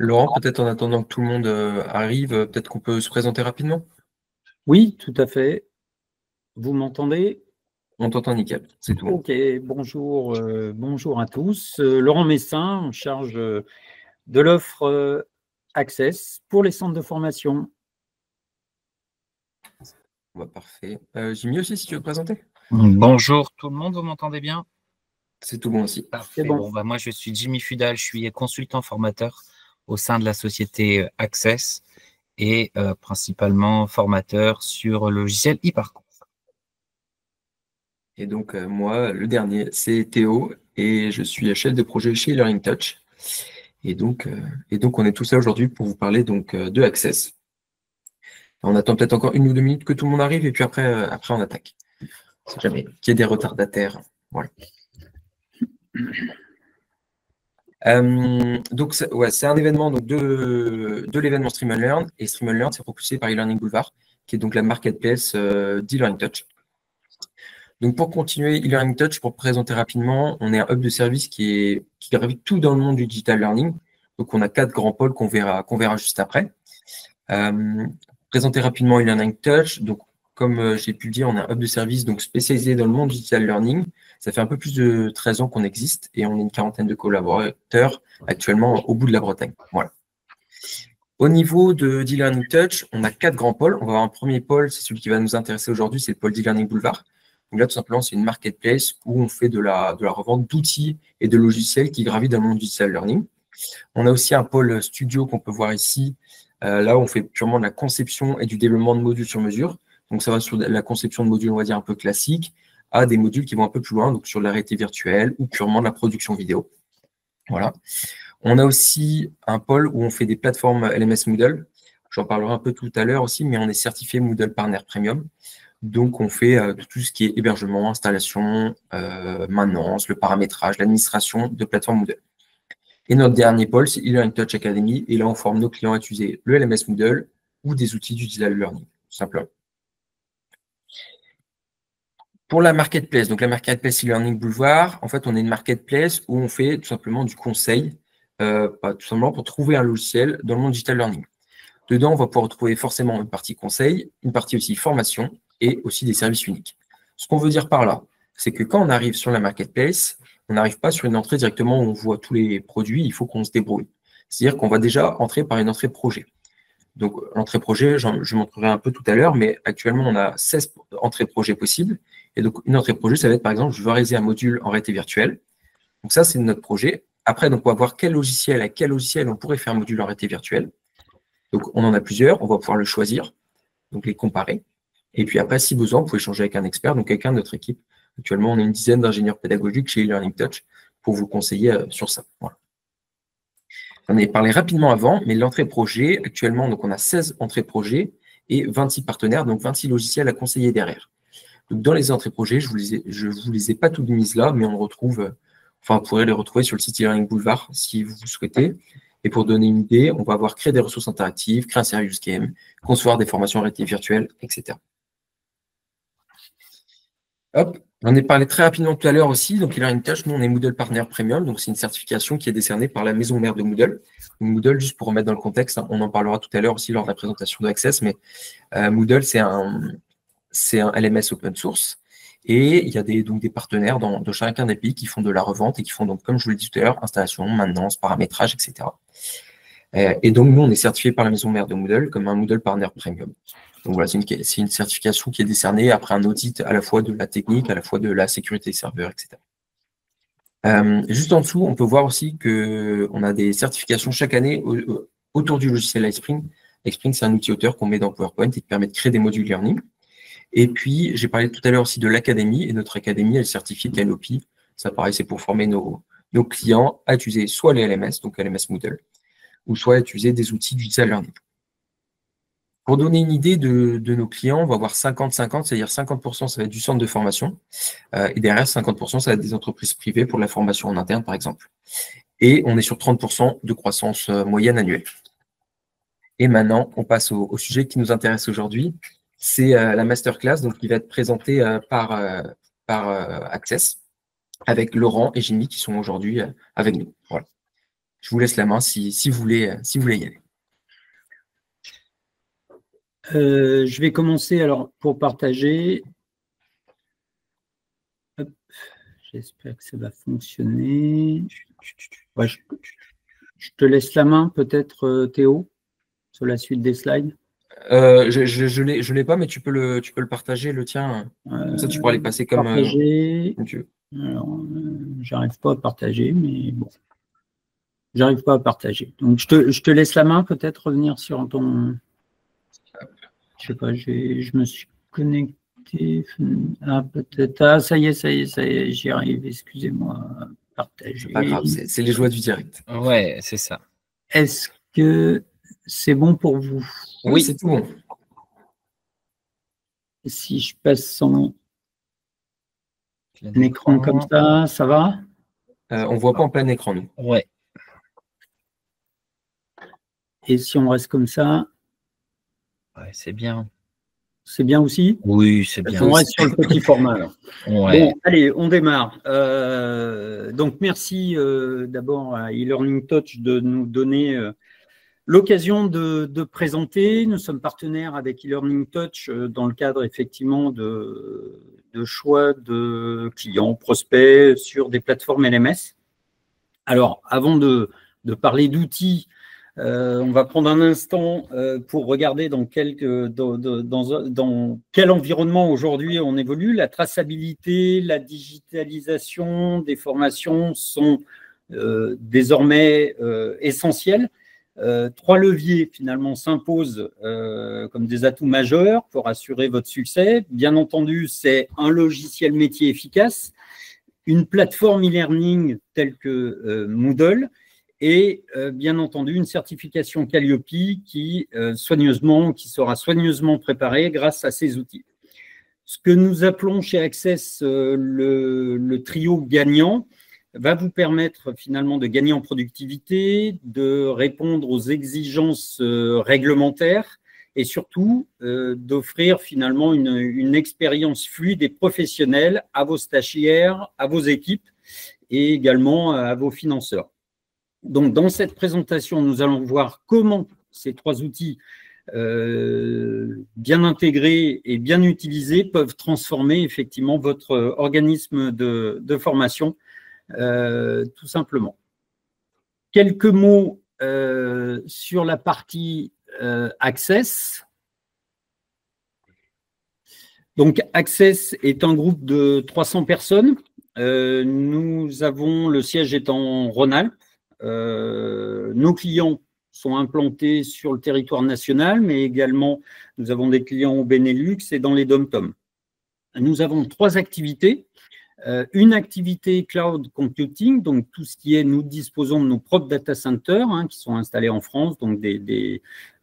Laurent, peut-être en attendant que tout le monde arrive, peut-être qu'on peut se présenter rapidement? Oui, tout à fait. Vous m'entendez? On t'entend nickel, c'est tout bon. Ok, bonjour, bonjour à tous. Laurent Messin, en charge de l'offre Access pour les centres de formation. Parfait. Jimmy aussi, si tu veux te présenter? Bonjour tout le monde, vous m'entendez bien? C'est tout bon aussi. C'est Parfait. bon. Bon, moi je suis Jimmy Fudal, je suis consultant formateur au sein de la société Access et principalement formateur sur le logiciel eParcours. Et donc, moi, le dernier, c'est Théo, et je suis chef de projet chez Learning Touch. Et donc, on est tous là aujourd'hui pour vous parler donc, de Access. On attend peut-être encore 1 ou 2 minutes que tout le monde arrive, et puis après on attaque. Si jamais qu'il y ait des retardataires. Voilà. Donc, c'est un événement donc, de l'événement Stream & Learn. Et Stream & Learn, c'est propulsé par eLearning Boulevard, qui est donc la marketplace d'eLearning Touch. Donc, pour continuer, eLearning Touch, pour présenter rapidement, on est un hub de service qui gravite tout dans le monde du digital learning. Donc, on a 4 grands pôles qu'on verra juste après. Présenter rapidement eLearning Touch. Donc, comme j'ai pu le dire, on est un hub de service donc spécialisé dans le monde du digital learning. Ça fait un peu plus de 13 ans qu'on existe et on est une quarantaine de collaborateurs actuellement au bout de la Bretagne. Voilà. Au niveau de d'eLearning Touch, on a 4 grands pôles. On va avoir un premier pôle, c'est celui qui va nous intéresser aujourd'hui, c'est le pôle d'eLearning Boulevard. Donc là, tout simplement, c'est une marketplace où on fait de la revente d'outils et de logiciels qui gravitent dans le monde du digital learning. On a aussi un pôle studio qu'on peut voir ici. Là, on fait purement de la conception et du développement de modules sur mesure. Donc, ça va sur la conception de modules, on va dire, un peu classiques, à des modules qui vont un peu plus loin, donc sur la réalité virtuelle ou purement de la production vidéo. Voilà. On a aussi un pôle où on fait des plateformes LMS Moodle. J'en parlerai un peu tout à l'heure aussi, mais on est certifié Moodle Partner Premium. Donc, on fait tout ce qui est hébergement, installation, maintenance, le paramétrage, l'administration de plateformes Moodle. Et notre dernier pôle, c'est eLearning Touch Academy. Et là, on forme nos clients à utiliser le LMS Moodle ou des outils du digital learning, tout simplement. Pour la marketplace, donc la marketplace eLearning Boulevard, en fait, on est une marketplace où on fait tout simplement du conseil, tout simplement pour trouver un logiciel dans le monde digital learning. Dedans, on va pouvoir retrouver forcément une partie conseil, une partie aussi formation et aussi des services uniques. Ce qu'on veut dire par là, c'est que quand on arrive sur la marketplace, on n'arrive pas sur une entrée directement où on voit tous les produits, il faut qu'on se débrouille. C'est-à-dire qu'on va déjà entrer par une entrée projet. Donc, l'entrée projet, je montrerai un peu tout à l'heure, mais actuellement, on a 16 entrées projet possibles. Et donc, une entrée projet, ça va être, par exemple, je veux réaliser un module en réalité virtuelle. Donc, ça, c'est notre projet. Après, donc, on va voir à quel logiciel on pourrait faire un module en réalité virtuelle. Donc, on en a plusieurs, on va pouvoir le choisir, donc les comparer. Et puis après, si besoin, vous pouvez échanger avec un expert, donc quelqu'un de notre équipe. Actuellement, on est une dizaine d'ingénieurs pédagogiques chez eLearning Touch pour vous conseiller sur ça. Voilà. J'en ai parlé rapidement avant, mais l'entrée projet, actuellement, donc on a 16 entrées projet et 26 partenaires, donc 26 logiciels à conseiller derrière. Donc dans les entrées projet, je ne vous les ai pas toutes mises là, mais on retrouve, vous pourrez les retrouver sur le site eLearning Boulevard si vous souhaitez. Et pour donner une idée, on va avoir créer des ressources interactives, créer un serious game, concevoir des formations en réalité virtuelle, etc. Hop, j'en ai parlé très rapidement tout à l'heure aussi. Donc, eLearning Touch, nous, on est Moodle Partner Premium. Donc, c'est une certification qui est décernée par la maison mère de Moodle. Donc, Moodle, juste pour remettre dans le contexte, on en parlera tout à l'heure aussi lors de la présentation de Access, mais Moodle, c'est un LMS open source. Et il y a donc des partenaires dans chacun des pays qui font de la revente et qui font, donc, comme je vous l'ai dit tout à l'heure, installation, maintenance, paramétrage, etc. Et donc, nous, on est certifié par la maison mère de Moodle comme un Moodle Partner Premium. Donc voilà, c'est une certification qui est décernée après un audit à la fois de la technique, à la fois de la sécurité des serveurs, etc. Juste en dessous, on peut voir aussi qu'on a des certifications chaque année autour du logiciel iSpring. iSpring, c'est un outil auteur qu'on met dans PowerPoint et qui permet de créer des modules learning. Et puis, j'ai parlé tout à l'heure aussi de l'académie, et notre académie, elle est certifiée Canopy. Ça, pareil, c'est pour former nos clients à utiliser soit les LMS, donc LMS Moodle, ou soit à utiliser des outils du digital learning. Pour donner une idée de nos clients, on va avoir 50-50, c'est-à-dire 50%, ça va être du centre de formation, et derrière, 50%, ça va être des entreprises privées pour la formation en interne, par exemple. Et on est sur 30% de croissance moyenne annuelle. Et maintenant, on passe au sujet qui nous intéresse aujourd'hui, c'est la masterclass, donc qui va être présentée par Access, avec Laurent et Jimmy qui sont aujourd'hui avec nous. Voilà. je vous laisse la main si vous voulez y aller. Je vais commencer alors pour partager. J'espère que ça va fonctionner. Ouais, je te laisse la main peut-être, Théo, sur la suite des slides. Je l'ai pas, mais tu peux le partager, le tien. Comme ça, tu pourras les passer comme tu veux. Alors, j'arrive pas à partager, mais bon. J'arrive pas à partager. Donc, je te laisse la main, peut-être revenir sur ton. Je sais pas, je me suis connecté. Ah, peut-être. Ah, ça y est, j'y arrive. Excusez-moi. Partager. Pas grave, c'est les joies du direct. Ouais, c'est ça. Est-ce que c'est bon pour vous? Oui, c'est tout bon. Si je passe un écran comme ça va? On voit pas en plein écran, nous. Ouais. Et si on reste comme ça? Ouais, c'est bien. C'est bien aussi? Oui, c'est bien. On reste sur le petit format alors. Ouais. Bon, allez, on démarre. Donc, merci d'abord à eLearning Touch de nous donner l'occasion de présenter. Nous sommes partenaires avec eLearning Touch dans le cadre effectivement de choix de clients, prospects sur des plateformes LMS. Alors, avant de parler d'outils, on va prendre un instant pour regarder dans quel environnement aujourd'hui on évolue. La traçabilité, la digitalisation des formations sont désormais essentielles. 3 leviers finalement s'imposent comme des atouts majeurs pour assurer votre succès. Bien entendu, c'est un logiciel métier efficace, une plateforme e-learning telle que Moodle, et bien entendu une certification Calliope qui sera soigneusement préparée grâce à ces outils. Ce que nous appelons chez Access le trio gagnant va vous permettre finalement de gagner en productivité, de répondre aux exigences réglementaires et surtout d'offrir finalement une expérience fluide et professionnelle à vos stagiaires, à vos équipes et également à vos financeurs. Donc, dans cette présentation, nous allons voir comment ces 3 outils bien intégrés et bien utilisés peuvent transformer effectivement votre organisme de formation, tout simplement. Quelques mots sur la partie Access. Donc, Access est un groupe de 300 personnes. Nous avons le siège est en Rhône-Alpes. Nos clients sont implantés sur le territoire national, mais également nous avons des clients au Benelux et dans les DOM-TOM. Nous avons 3 activités. Une activité cloud computing, donc tout ce qui est, nous disposons de nos propres data centers qui sont installés en France, donc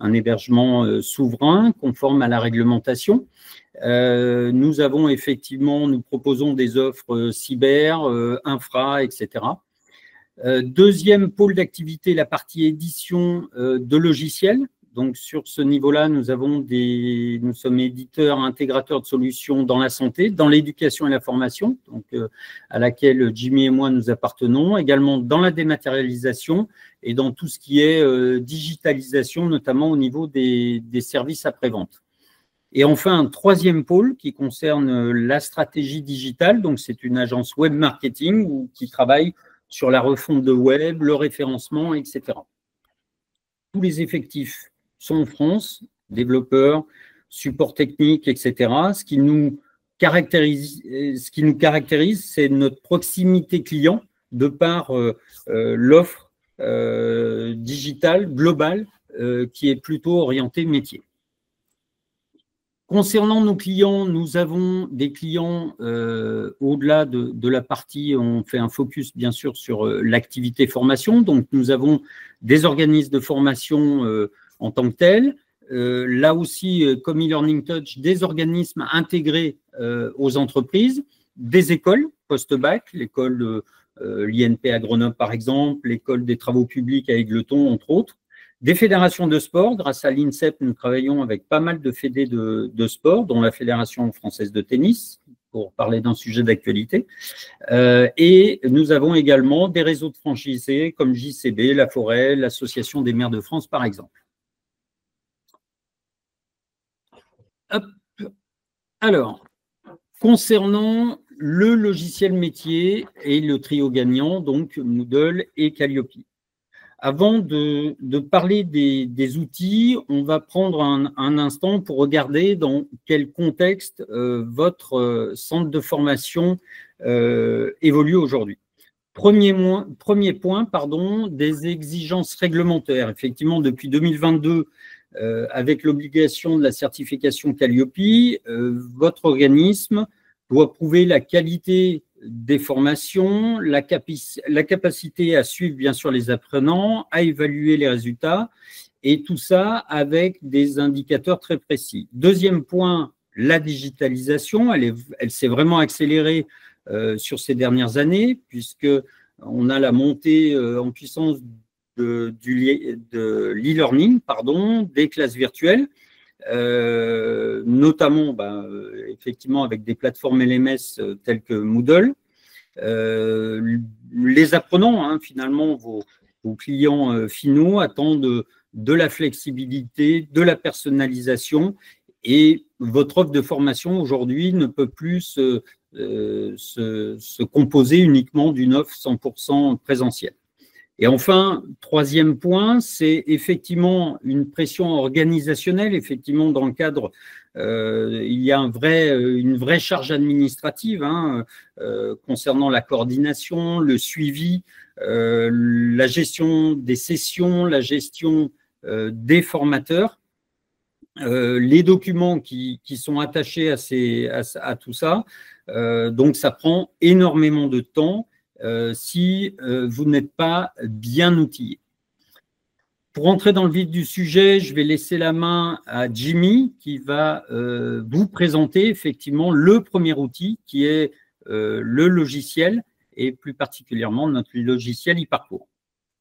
un hébergement souverain conforme à la réglementation. Nous avons effectivement, nous proposons des offres cyber, infra, etc. Deuxième pôle d'activité, la partie édition de logiciels. Donc, sur ce niveau-là, nous sommes éditeurs, intégrateurs de solutions dans la santé, dans l'éducation et la formation, donc, à laquelle Jimmy et moi nous appartenons, également dans la dématérialisation et dans tout ce qui est digitalisation, notamment au niveau des services après-vente. Et enfin, un 3e pôle qui concerne la stratégie digitale. Donc, c'est une agence web marketing qui travaille sur la refonte de web, le référencement, etc. Tous les effectifs sont en France, développeurs, support technique, etc. Ce qui nous caractérise, c'est notre proximité client de par l'offre digitale globale qui est plutôt orientée métier. Concernant nos clients, nous avons des clients au-delà de la partie, on fait un focus bien sûr sur l'activité formation. Donc, nous avons des organismes de formation en tant que tels. Là aussi, comme eLearning Touch, des organismes intégrés aux entreprises, des écoles post-bac, l'école de l'INP à Grenoble par exemple, l'école des travaux publics à Égletons, entre autres. Des fédérations de sport, grâce à l'INSEP, nous travaillons avec pas mal de fédés de sport, dont la Fédération française de tennis, pour parler d'un sujet d'actualité. Et nous avons également des réseaux de franchisés comme JCB, La Forêt, l'Association des maires de France, par exemple. Hop. Alors, concernant le logiciel métier et le trio gagnant, donc Moodle et Calliope. Avant de parler des outils, on va prendre un instant pour regarder dans quel contexte votre centre de formation évolue aujourd'hui. Premier point, des exigences réglementaires. Effectivement, depuis 2022, avec l'obligation de la certification Calliope, votre organisme doit prouver la qualité des formations, la capacité à suivre bien sûr les apprenants, à évaluer les résultats, et tout ça avec des indicateurs très précis. Deuxième point, la digitalisation, elle s'est vraiment accélérée sur ces dernières années, puisqu'on a la montée en puissance de l'e-learning, des classes virtuelles, notamment effectivement avec des plateformes LMS telles que Moodle. Les apprenants, finalement, vos clients finaux attendent de la flexibilité, de la personnalisation, et votre offre de formation aujourd'hui ne peut plus se composer uniquement d'une offre 100% présentielle. Et enfin, troisième point, c'est effectivement une pression organisationnelle. Effectivement, dans le cadre, il y a une vraie charge administrative concernant la coordination, le suivi, la gestion des sessions, la gestion des formateurs, les documents qui sont attachés à tout ça. Donc, ça prend énormément de temps. Si vous n'êtes pas bien outillé. Pour entrer dans le vif du sujet, je vais laisser la main à Jimmy qui va vous présenter effectivement le premier outil qui est le logiciel et plus particulièrement notre logiciel eParcours.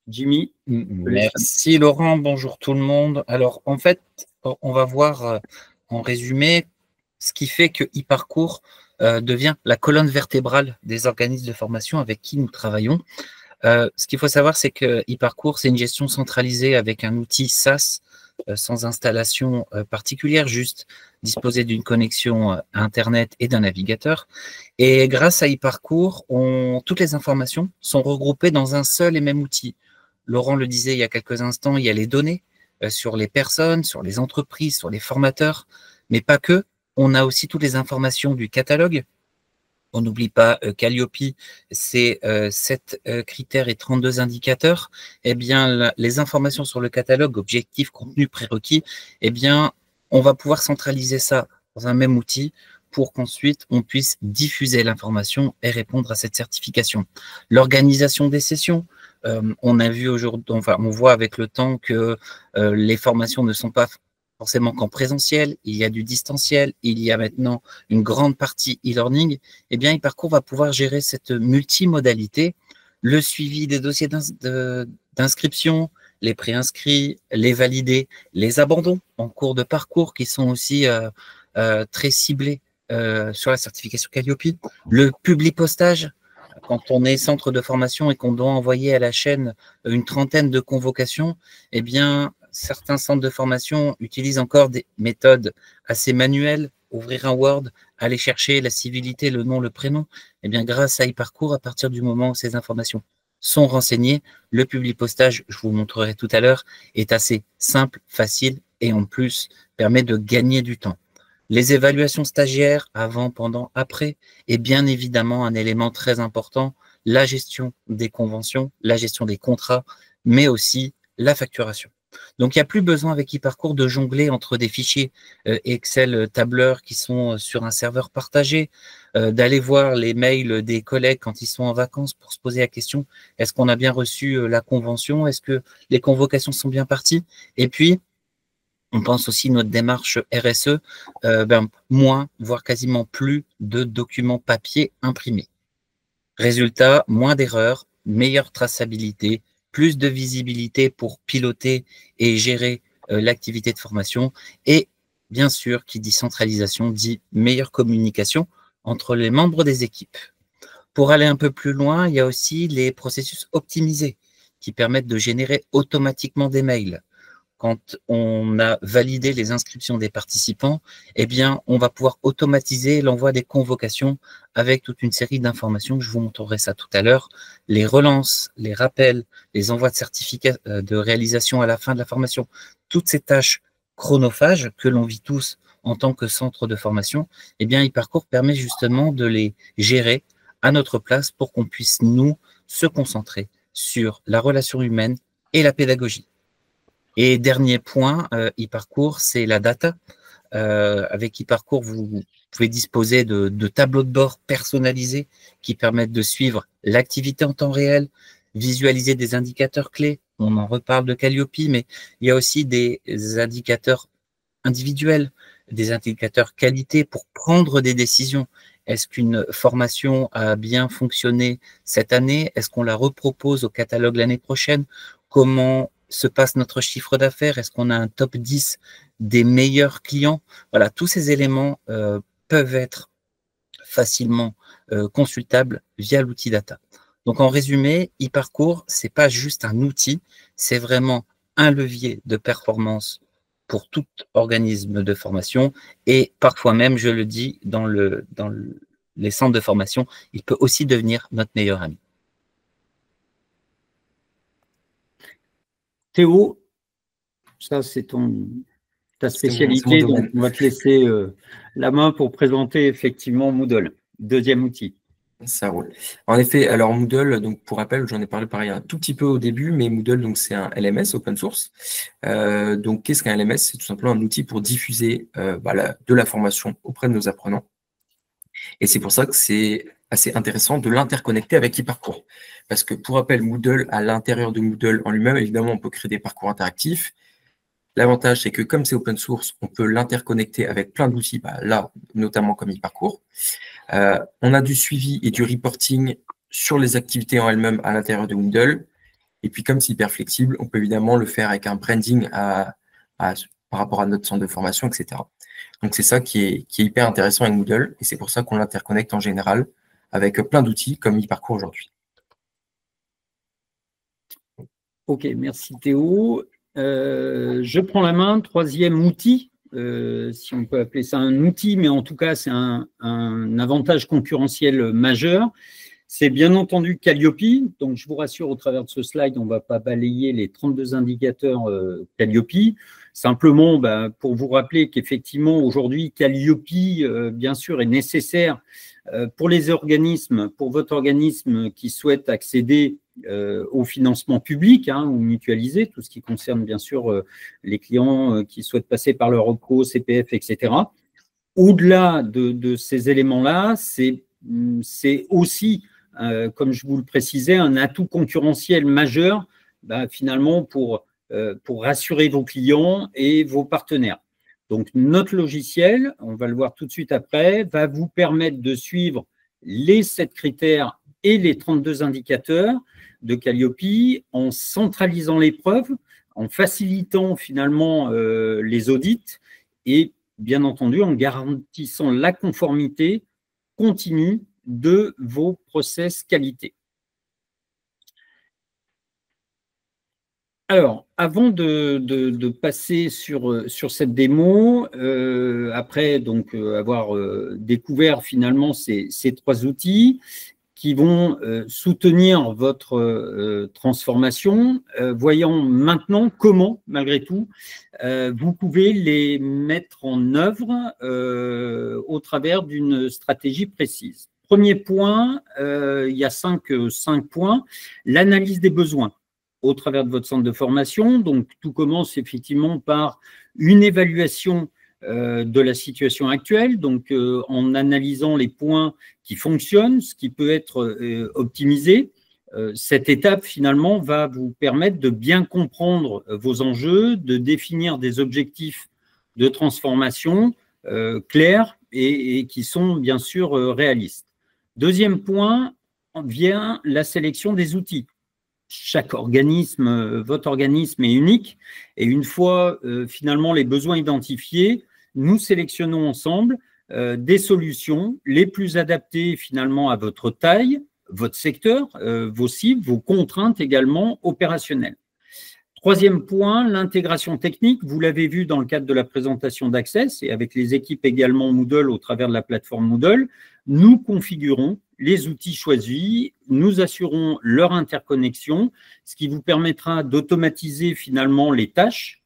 Jimmy. Merci Laurent, bonjour tout le monde. Alors en fait, on va voir en résumé ce qui fait que eParcours devient la colonne vertébrale des organismes de formation avec qui nous travaillons. Ce qu'il faut savoir, c'est que eParcours, c'est une gestion centralisée avec un outil SaaS sans installation particulière, juste disposer d'une connexion Internet et d'un navigateur. Et grâce à eParcours, toutes les informations sont regroupées dans un seul et même outil. Laurent le disait il y a quelques instants, il y a les données sur les personnes, sur les entreprises, sur les formateurs, mais pas que. On a aussi toutes les informations du catalogue. On n'oublie pas Calliope, c'est 7 critères et 32 indicateurs. Eh bien, les informations sur le catalogue, objectifs, contenus, prérequis, eh bien, on va pouvoir centraliser ça dans un même outil pour qu'ensuite on puisse diffuser l'information et répondre à cette certification. L'organisation des sessions, on a vu aujourd'hui, on voit avec le temps que les formations ne sont pas forcément qu'en présentiel, il y a du distanciel, il y a maintenant une grande partie e-learning. Eh bien, eParcours va pouvoir gérer cette multimodalité, le suivi des dossiers d'inscription, les préinscrits, les validés, les abandons en cours de parcours qui sont aussi très ciblés sur la certification Calliope, le publipostage. Quand on est centre de formation et qu'on doit envoyer à la chaîne une trentaine de convocations, eh bien, certains centres de formation utilisent encore des méthodes assez manuelles, ouvrir un Word, aller chercher la civilité, le nom, le prénom. Eh bien, grâce à eParcours, à partir du moment où ces informations sont renseignées, le publipostage, je vous montrerai tout à l'heure, est assez simple, facile et en plus permet de gagner du temps. Les évaluations stagiaires, avant, pendant, après, est bien évidemment un élément très important, la gestion des conventions, la gestion des contrats, mais aussi la facturation. Donc, il n'y a plus besoin avec eParcours de jongler entre des fichiers Excel tableurs qui sont sur un serveur partagé, d'aller voir les mails des collègues quand ils sont en vacances pour se poser la question, est-ce qu'on a bien reçu la convention? Est-ce que les convocations sont bien parties? Et puis, on pense aussi notre démarche RSE, moins, voire quasiment plus de documents papier imprimés. Résultat, moins d'erreurs, meilleure traçabilité, plus de visibilité pour piloter et gérer l'activité de formation et bien sûr, qui dit centralisation, dit meilleure communication entre les membres des équipes. Pour aller un peu plus loin, il y a aussi les processus optimisés qui permettent de générer automatiquement des mails. Quand on a validé les inscriptions des participants, eh bien, on va pouvoir automatiser l'envoi des convocations avec toute une série d'informations. Je vous montrerai ça tout à l'heure. Les relances, les rappels, les envois de certificats de réalisation à la fin de la formation, toutes ces tâches chronophages que l'on vit tous en tant que centre de formation, eh bien, eParcours permet justement de les gérer à notre place pour qu'on puisse, nous, se concentrer sur la relation humaine et la pédagogie. Et dernier point, eParcours, c'est la data. Avec eParcours, vous pouvez disposer de tableaux de bord personnalisés qui permettent de suivre l'activité en temps réel, visualiser des indicateurs clés. On en reparle de Calliope, mais il y a aussi des indicateurs individuels, des indicateurs qualité pour prendre des décisions. Est-ce qu'une formation a bien fonctionné cette année? Est-ce qu'on la repropose au catalogue l'année prochaine? Comment se passe notre chiffre d'affaires? Est-ce qu'on a un top 10 des meilleurs clients? Voilà, tous ces éléments peuvent être facilement consultables via l'outil data. Donc, en résumé, eParcours, ce n'est pas juste un outil, c'est vraiment un levier de performance pour tout organisme de formation et parfois même, je le dis, dans les centres de formation, il peut aussi devenir notre meilleur ami. Théo, ça c'est ta spécialité, donc on va te laisser la main pour présenter effectivement Moodle, deuxième outil. Ça roule. En effet, alors Moodle, donc pour rappel, j'en ai parlé pareil un tout petit peu au début, mais Moodle, donc c'est un LMS open source. Donc qu'est-ce qu'un LMS? C'est tout simplement un outil pour diffuser de la formation auprès de nos apprenants. Et c'est pour ça que c'est assez intéressant de l'interconnecter avec eParcours. Parce que pour rappel, Moodle, à l'intérieur de Moodle en lui-même, évidemment, on peut créer des parcours interactifs. L'avantage, c'est que comme c'est open source, on peut l'interconnecter avec plein d'outils, là, notamment comme eParcours. On a du suivi et du reporting sur les activités en elles-mêmes à l'intérieur de Moodle. Et puis, comme c'est hyper flexible, on peut évidemment le faire avec un branding par rapport à notre centre de formation, etc. Donc, c'est ça qui est hyper intéressant avec Moodle. Et c'est pour ça qu'on l'interconnecte en général avec plein d'outils comme eParcours aujourd'hui. Ok, merci Théo. Je prends la main, troisième outil, si on peut appeler ça un outil, mais en tout cas, c'est un avantage concurrentiel majeur. C'est bien entendu Calliope. Donc, je vous rassure, au travers de ce slide, on ne va pas balayer les 32 indicateurs Calliope. Simplement, pour vous rappeler qu'effectivement, aujourd'hui, Calliope, bien sûr, est nécessaire pour les organismes, pour votre organisme qui souhaite accéder au financement public ou mutualisé, tout ce qui concerne, bien sûr, les clients qui souhaitent passer par leur OPCO, CPF, etc. Au-delà de ces éléments-là, c'est aussi, comme je vous le précisais, un atout concurrentiel majeur, finalement, pour rassurer vos clients et vos partenaires. Donc, notre logiciel, on va le voir tout de suite après, va vous permettre de suivre les 7 critères et les 32 indicateurs de Calliope en centralisant l'épreuve, en facilitant finalement les audits et bien entendu en garantissant la conformité continue de vos process qualité. Alors, avant de passer sur cette démo, après donc avoir découvert finalement ces 3 outils qui vont soutenir votre transformation, voyons maintenant comment, malgré tout, vous pouvez les mettre en œuvre au travers d'une stratégie précise. Premier point, il y a 5 points, l'analyse des besoins au travers de votre centre de formation. Donc, tout commence effectivement par une évaluation de la situation actuelle, donc en analysant les points qui fonctionnent, ce qui peut être optimisé. Cette étape, finalement, va vous permettre de bien comprendre vos enjeux, de définir des objectifs de transformation clairs et qui sont bien sûr réalistes. Deuxième point vient la sélection des outils. Chaque organisme, votre organisme est unique et une fois finalement les besoins identifiés, nous sélectionnons ensemble des solutions les plus adaptées finalement à votre taille, votre secteur, vos cibles, vos contraintes également opérationnelles. Troisième point, l'intégration technique. Vous l'avez vu dans le cadre de la présentation d'Access et avec les équipes également Moodle au travers de la plateforme Moodle, nous configurons les outils choisis, nous assurons leur interconnexion, ce qui vous permettra d'automatiser finalement les tâches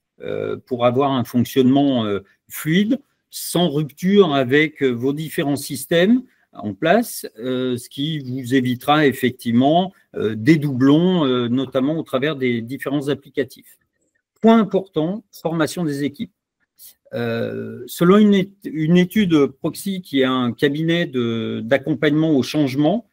pour avoir un fonctionnement fluide, sans rupture avec vos différents systèmes en place, ce qui vous évitera effectivement des doublons, notamment au travers des différents applicatifs. Point important, formation des équipes. Selon une étude Proxy, qui est un cabinet d'accompagnement au changement,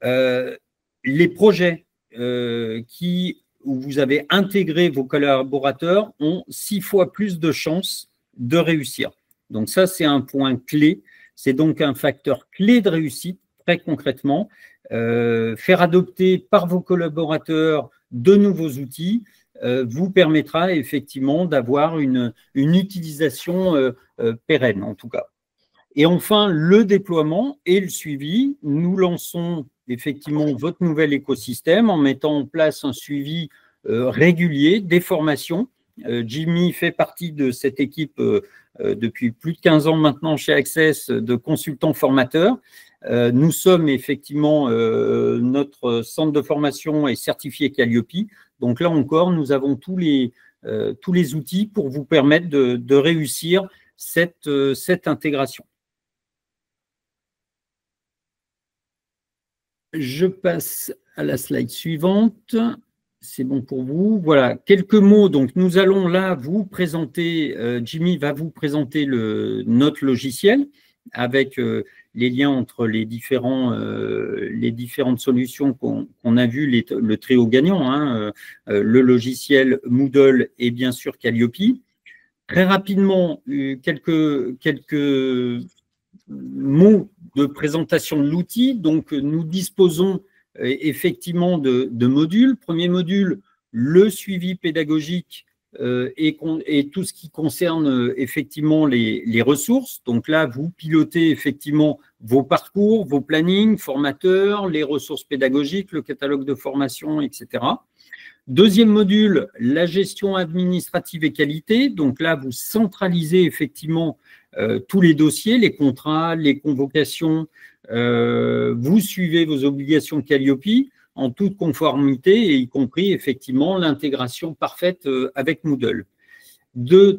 les projets où vous avez intégré vos collaborateurs ont 6 fois plus de chances de réussir. Donc ça, c'est un point clé. C'est donc un facteur clé de réussite, très concrètement. Faire adopter par vos collaborateurs de nouveaux outils vous permettra effectivement d'avoir une utilisation pérenne, en tout cas. Et enfin, le déploiement et le suivi. Nous lançons effectivement votre nouvel écosystème en mettant en place un suivi régulier, des formations. Jimmy fait partie de cette équipe depuis plus de 15 ans maintenant chez Access de consultants formateurs. Nous sommes effectivement, notre centre de formation est certifié Calliope. Donc là encore, nous avons tous les outils pour vous permettre de réussir cette intégration. Je passe à la slide suivante. C'est bon pour vous. Voilà, quelques mots. Donc, nous allons là vous présenter, Jimmy va vous présenter notre logiciel avec les liens entre les différentes solutions qu'on a vues, le trio gagnant, hein, le logiciel Moodle et bien sûr Calliope. Très rapidement, quelques mots de présentation de l'outil. Donc, nous disposons effectivement de modules. Premier module, le suivi pédagogique et tout ce qui concerne effectivement les ressources. Donc là, vous pilotez effectivement vos parcours, vos plannings, formateurs, les ressources pédagogiques, le catalogue de formation, etc. Deuxième module, la gestion administrative et qualité. Donc là, vous centralisez effectivement tous les dossiers, les contrats, les convocations. Vous suivez vos obligations Calliope en toute conformité et y compris effectivement l'intégration parfaite avec Moodle.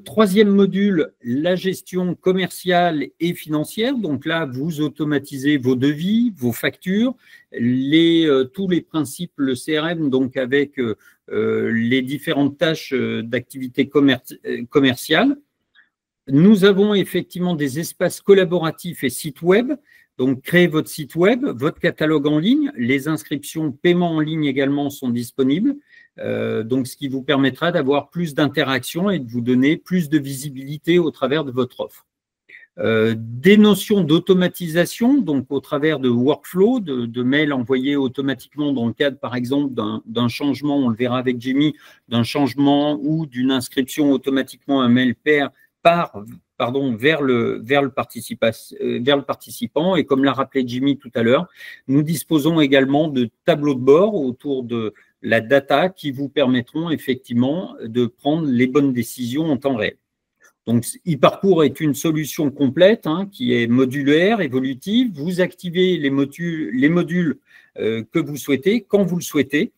Troisième module, la gestion commerciale et financière. Donc là, vous automatisez vos devis, vos factures, tous les principes, le CRM, donc avec les différentes tâches d'activité commerciale. Nous avons effectivement des espaces collaboratifs et sites web. Donc, créez votre site web, votre catalogue en ligne. Les inscriptions paiement en ligne également sont disponibles. Donc, ce qui vous permettra d'avoir plus d'interactions et de vous donner plus de visibilité au travers de votre offre. Des notions d'automatisation, donc au travers de workflow, de mails envoyés automatiquement dans le cadre, par exemple, d'un changement, on le verra avec Jimmy, d'un changement ou d'une inscription automatiquement un mail vers le participant. Et comme l'a rappelé Jimmy tout à l'heure, nous disposons également de tableaux de bord autour de la data qui vous permettront effectivement de prendre les bonnes décisions en temps réel. Donc, eParcours est une solution complète qui est modulaire, évolutive. Vous activez les modules que vous souhaitez, quand vous le souhaitez.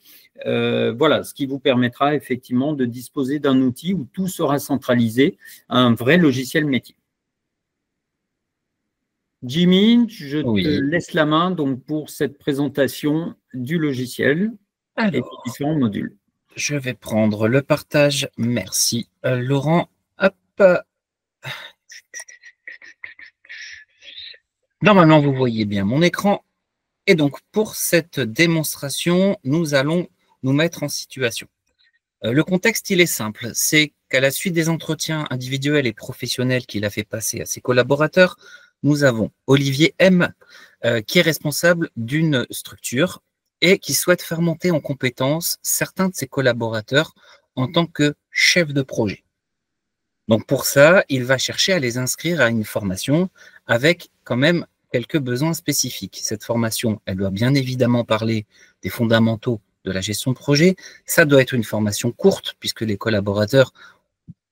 Voilà, ce qui vous permettra effectivement de disposer d'un outil où tout sera centralisé, un vrai logiciel métier. Jimmy, je te laisse la main donc, pour cette présentation du logiciel et des différents modules. Je vais prendre le partage. Merci, Laurent. Hop. Normalement, vous voyez bien mon écran. Et donc, pour cette démonstration, nous allons nous mettre en situation. Le contexte, il est simple. C'est qu'à la suite des entretiens individuels et professionnels qu'il a fait passer à ses collaborateurs, nous avons Olivier M, qui est responsable d'une structure et qui souhaite faire monter en compétence certains de ses collaborateurs en tant que chef de projet. Donc pour ça, il va chercher à les inscrire à une formation avec quand même quelques besoins spécifiques. Cette formation, elle doit bien évidemment parler des fondamentaux de la gestion de projet. Ça doit être une formation courte puisque les collaborateurs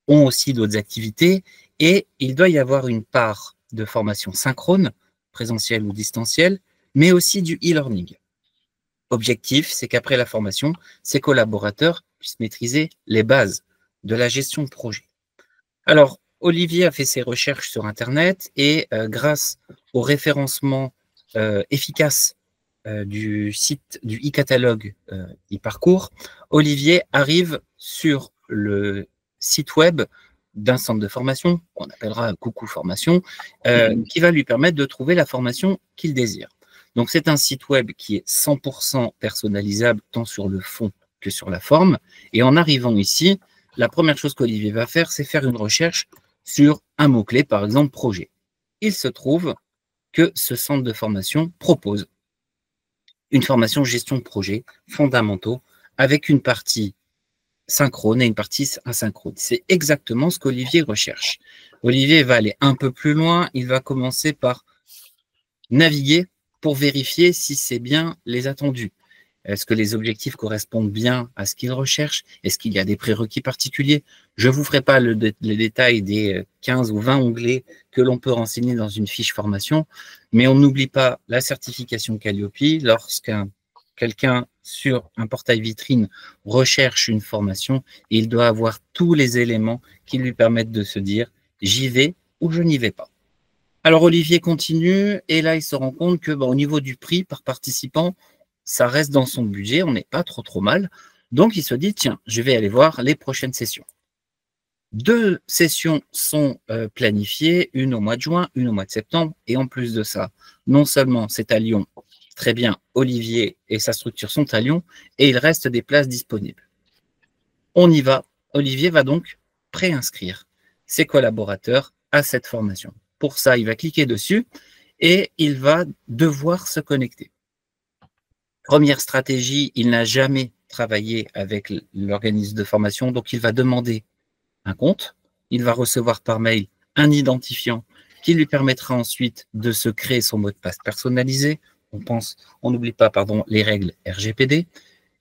ont aussi d'autres activités et il doit y avoir une part de formation synchrone, présentielle ou distancielle, mais aussi du e-learning. Objectif, c'est qu'après la formation, ces collaborateurs puissent maîtriser les bases de la gestion de projet. Alors, Olivier a fait ses recherches sur Internet et grâce au référencement efficace du site du e-catalogue e-parcours, Olivier arrive sur le site web d'un centre de formation, qu'on appellera Coucou Formation, qui va lui permettre de trouver la formation qu'il désire. Donc, c'est un site web qui est 100% personnalisable, tant sur le fond que sur la forme. Et en arrivant ici, la première chose qu'Olivier va faire, c'est faire une recherche sur un mot-clé, par exemple projet. Il se trouve que ce centre de formation propose une formation gestion de projet fondamentaux avec une partie synchrone et une partie asynchrone. C'est exactement ce qu'Olivier recherche. Olivier va aller un peu plus loin. Il va commencer par naviguer pour vérifier si c'est bien les attendus. Est-ce que les objectifs correspondent bien à ce qu'il recherche? Est-ce qu'il y a des prérequis particuliers? Je ne vous ferai pas les détails des 15 ou 20 onglets que l'on peut renseigner dans une fiche formation, mais on n'oublie pas la certification Calliope. Lorsqu'un quelqu'un sur un portail vitrine recherche une formation, il doit avoir tous les éléments qui lui permettent de se dire « j'y vais ou je n'y vais pas ». Alors Olivier continue et là il se rend compte que au niveau du prix par participant, ça reste dans son budget, on n'est pas trop mal. Donc il se dit tiens, je vais aller voir les prochaines sessions. 2 sessions sont planifiées, une au mois de juin, une au mois de septembre. Et en plus de ça, non seulement c'est à Lyon, très bien, Olivier et sa structure sont à Lyon, et il reste des places disponibles. On y va. Olivier va donc préinscrire ses collaborateurs à cette formation. Pour ça, il va cliquer dessus et il va devoir se connecter. Première stratégie, il n'a jamais travaillé avec l'organisme de formation, donc il va demander un compte. Il va recevoir par mail un identifiant qui lui permettra ensuite de se créer son mot de passe personnalisé. On n'oublie pas, les règles RGPD.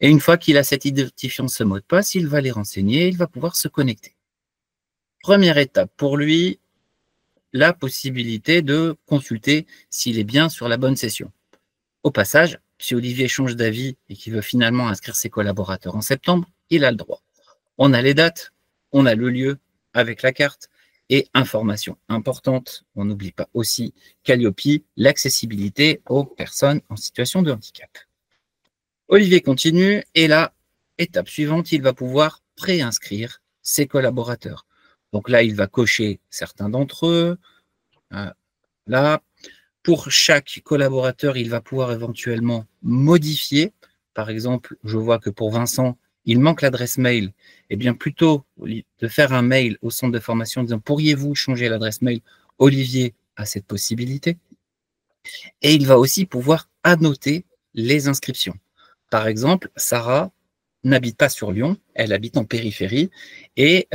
Et une fois qu'il a cet identifiant, ce mot de passe, il va les renseigner et il va pouvoir se connecter. Première étape pour lui, la possibilité de consulter s'il est bien sur la bonne session. Au passage, si Olivier change d'avis et qu'il veut finalement inscrire ses collaborateurs en septembre, il a le droit. On a les dates, on a le lieu avec la carte et information importante, on n'oublie pas aussi Calliope, l'accessibilité aux personnes en situation de handicap. Olivier continue et là, étape suivante, il va pouvoir préinscrire ses collaborateurs. Donc là, il va cocher certains d'entre eux. Là, pour chaque collaborateur, il va pouvoir éventuellement modifier. Par exemple, je vois que pour Vincent, il manque l'adresse mail. Eh bien, plutôt de faire un mail au centre de formation en disant « Pourriez-vous changer l'adresse mail ?» Olivier a cette possibilité. Et il va aussi pouvoir annoter les inscriptions. Par exemple, Sarah n'habite pas sur Lyon, elle habite en périphérie, et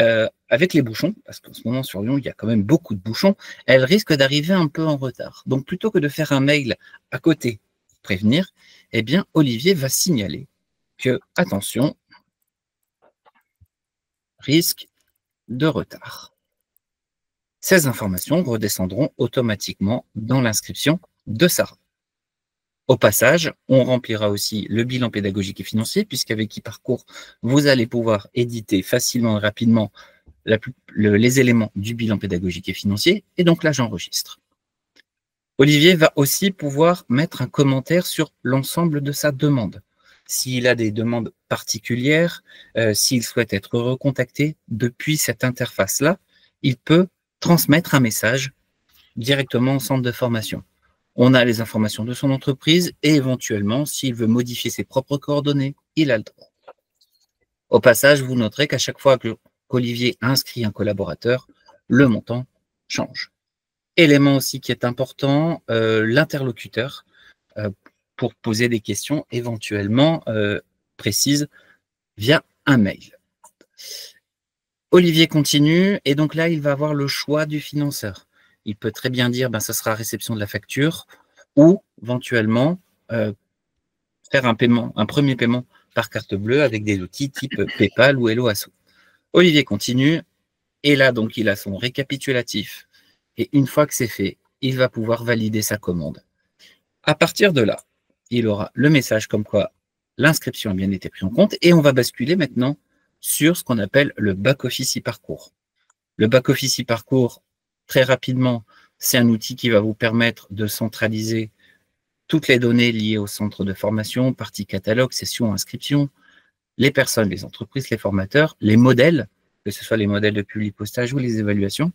avec les bouchons, parce qu'en ce moment sur Lyon, il y a quand même beaucoup de bouchons, elle risque d'arriver un peu en retard. Donc plutôt que de faire un mail à côté, prévenir, eh bien Olivier va signaler que, attention, risque de retard. Ces informations redescendront automatiquement dans l'inscription de Sarah. Au passage, on remplira aussi le bilan pédagogique et financier, puisqu'avec e-parcours, vous allez pouvoir éditer facilement et rapidement les éléments du bilan pédagogique et financier, et donc là, j'enregistre. Olivier va aussi pouvoir mettre un commentaire sur l'ensemble de sa demande. S'il a des demandes particulières, s'il souhaite être recontacté depuis cette interface-là, il peut transmettre un message directement au centre de formation. On a les informations de son entreprise et éventuellement, s'il veut modifier ses propres coordonnées, il a le droit. Au passage, vous noterez qu'à chaque fois qu'Olivier inscrit un collaborateur, le montant change. Élément aussi qui est important, l'interlocuteur, pour poser des questions éventuellement précises via un mail. Olivier continue, et donc là, il va avoir le choix du financeur. Il peut très bien dire, ben, ça sera réception de la facture, ou éventuellement faire un premier paiement par carte bleue avec des outils type PayPal ou Hello Asso. Olivier continue, et là, donc, il a son récapitulatif. Et une fois que c'est fait, il va pouvoir valider sa commande. À partir de là, il aura le message comme quoi l'inscription a bien été prise en compte, et on va basculer maintenant sur ce qu'on appelle le back-office e-parcours. Le back-office e-parcours, très rapidement, c'est un outil qui va vous permettre de centraliser toutes les données liées au centre de formation, partie catalogue, session, inscription, les personnes, les entreprises, les formateurs, les modèles, que ce soit les modèles de publipostage ou les évaluations,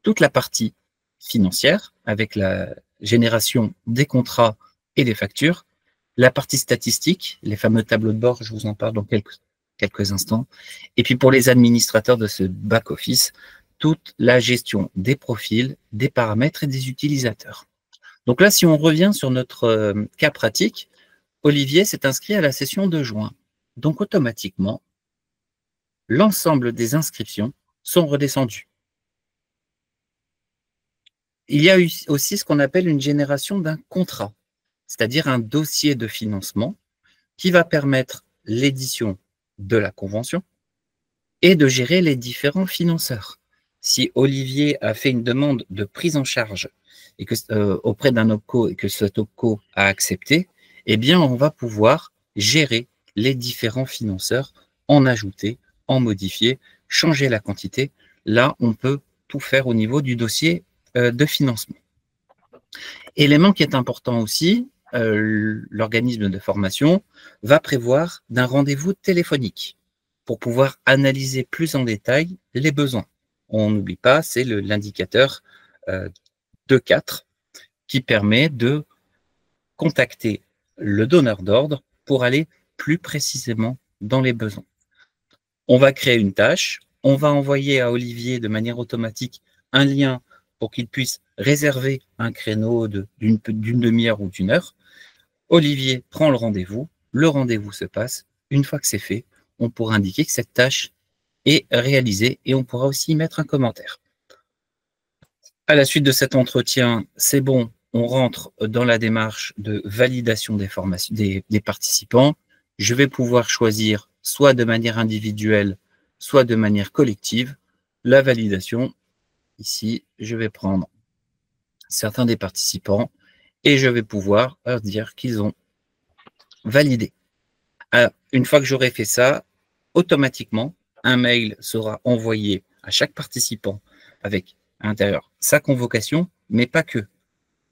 toute la partie financière avec la génération des contrats et des factures, la partie statistique, les fameux tableaux de bord, je vous en parle dans quelques instants, et puis pour les administrateurs de ce back-office, toute la gestion des profils, des paramètres et des utilisateurs. Donc là, si on revient sur notre cas pratique, Olivier s'est inscrit à la session de juin. Donc automatiquement, l'ensemble des inscriptions sont redescendues. Il y a eu aussi ce qu'on appelle une génération d'un contrat, c'est-à-dire un dossier de financement qui va permettre l'édition de la convention et de gérer les différents financeurs. Si Olivier a fait une demande de prise en charge et que, auprès d'un OPCO et que cet OPCO a accepté, eh bien, on va pouvoir gérer les différents financeurs, en ajouter, en modifier, changer la quantité. Là, on peut tout faire au niveau du dossier de financement. Élément qui est important aussi, l'organisme de formation va prévoir d'un rendez-vous téléphonique pour pouvoir analyser plus en détail les besoins. On n'oublie pas, c'est l'indicateur 2.4 qui permet de contacter le donneur d'ordre pour aller plus précisément dans les besoins. On va créer une tâche, on va envoyer à Olivier de manière automatique un lien pour qu'il puisse réserver un créneau d'une demi-heure ou d'une heure. Olivier prend le rendez-vous se passe. Une fois que c'est fait, on pourra indiquer que cette tâche est réalisée et on pourra aussi y mettre un commentaire. À la suite de cet entretien, c'est bon, on rentre dans la démarche de validation des formations des participants. Je vais pouvoir choisir soit de manière individuelle, soit de manière collective, la validation. Ici, je vais prendre certains des participants et je vais pouvoir leur dire qu'ils ont validé. Alors, une fois que j'aurai fait ça, automatiquement, un mail sera envoyé à chaque participant avec à l'intérieur sa convocation, mais pas que.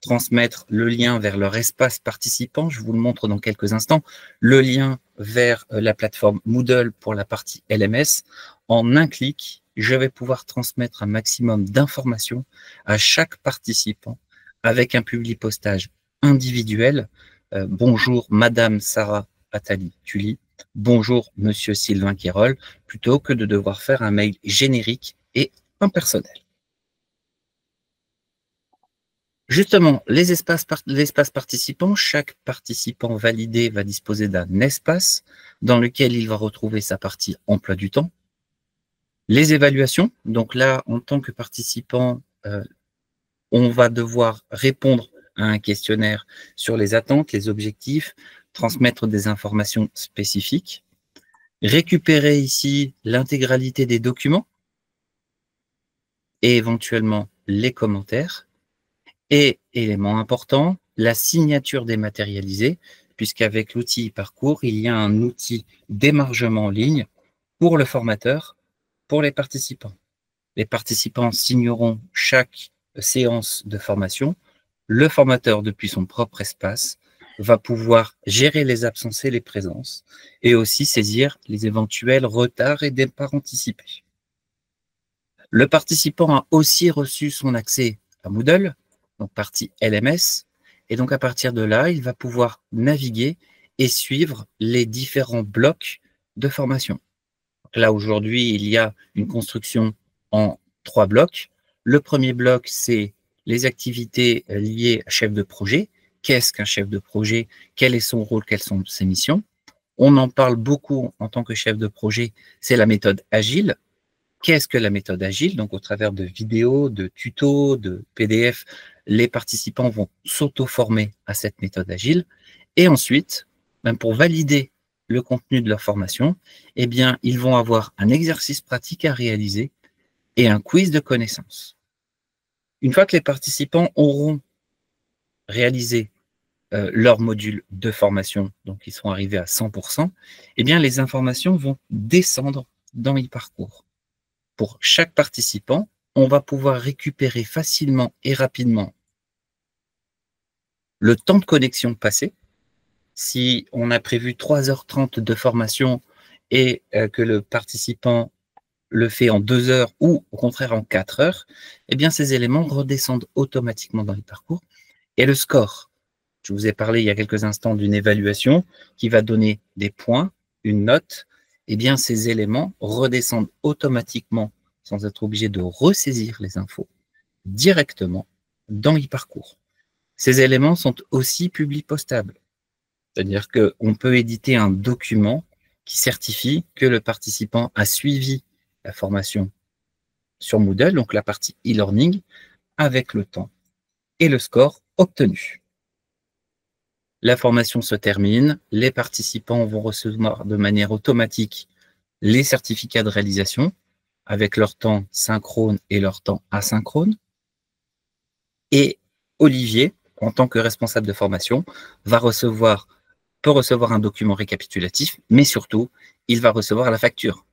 Transmettre le lien vers leur espace participant, je vous le montre dans quelques instants, le lien vers la plateforme Moodle pour la partie LMS. En un clic, je vais pouvoir transmettre un maximum d'informations à chaque participant avec un publipostage individuel. Bonjour Madame Sarah Attali Tully, bonjour Monsieur Sylvain Quérol, plutôt que de devoir faire un mail générique et impersonnel. Justement, l'espace participant, chaque participant validé va disposer d'un espace dans lequel il va retrouver sa partie emploi du temps. Les évaluations, donc là, en tant que participant, on va devoir répondre à un questionnaire sur les attentes, les objectifs, transmettre des informations spécifiques, récupérer ici l'intégralité des documents et éventuellement les commentaires. Et, élément important, la signature dématérialisée, puisqu'avec l'outil e-parcours, il y a un outil d'émargement en ligne pour le formateur, pour les participants. Les participants signeront chaque séance de formation. Le formateur, depuis son propre espace, va pouvoir gérer les absences et les présences et aussi saisir les éventuels retards et départs anticipés. Le participant a aussi reçu son accès à Moodle, donc partie LMS, et donc à partir de là, il va pouvoir naviguer et suivre les différents blocs de formation. Donc là, aujourd'hui, il y a une construction en 3 blocs. Le premier bloc, c'est les activités liées à chef de projet. Qu'est-ce qu'un chef de projet? Quel est son rôle? Quelles sont ses missions? On en parle beaucoup en tant que chef de projet, c'est la méthode agile. qu'est-ce que la méthode agile. Donc, au travers de vidéos, de tutos, de PDF, les participants vont s'auto-former à cette méthode agile. Et ensuite, pour valider le contenu de leur formation, eh bien, ils vont avoir un exercice pratique à réaliser et un quiz de connaissances. Une fois que les participants auront réalisé leur module de formation, donc ils sont arrivés à 100%, eh bien, les informations vont descendre dans e-parcours. Pour chaque participant, on va pouvoir récupérer facilement et rapidement le temps de connexion passé. Si on a prévu 3h30 de formation et que le participant le fait en 2 heures ou au contraire en 4 heures, eh bien ces éléments redescendent automatiquement dans e-parcours. Et le score, je vous ai parlé il y a quelques instants d'une évaluation qui va donner des points, une note, eh bien ces éléments redescendent automatiquement sans être obligé de ressaisir les infos directement dans e-parcours. Ces éléments sont aussi publi-postables. C'est-à-dire qu'on peut éditer un document qui certifie que le participant a suivi la formation sur Moodle, donc la partie e-learning, avec le temps et le score obtenu. La formation se termine, les participants vont recevoir de manière automatique les certificats de réalisation avec leur temps synchrone et leur temps asynchrone. Et Olivier, en tant que responsable de formation, peut recevoir un document récapitulatif, mais surtout, il va recevoir la facture.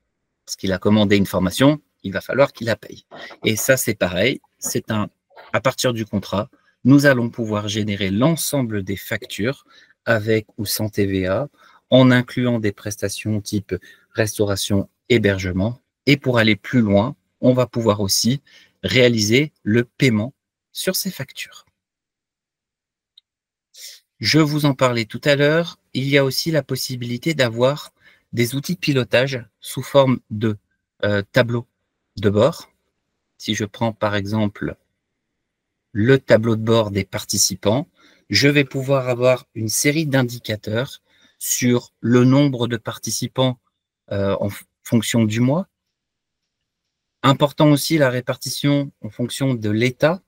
Parce qu'il a commandé une formation, il va falloir qu'il la paye. Et ça, c'est pareil, à partir du contrat, nous allons pouvoir générer l'ensemble des factures avec ou sans TVA, en incluant des prestations type restauration, hébergement. Et pour aller plus loin, on va pouvoir aussi réaliser le paiement sur ces factures. Je vous en parlais tout à l'heure, il y a aussi la possibilité d'avoir des outils de pilotage sous forme de tableau de bord. Si je prends par exemple le tableau de bord des participants, je vais pouvoir avoir une série d'indicateurs sur le nombre de participants en fonction du mois. Important aussi la répartition en fonction de l'état.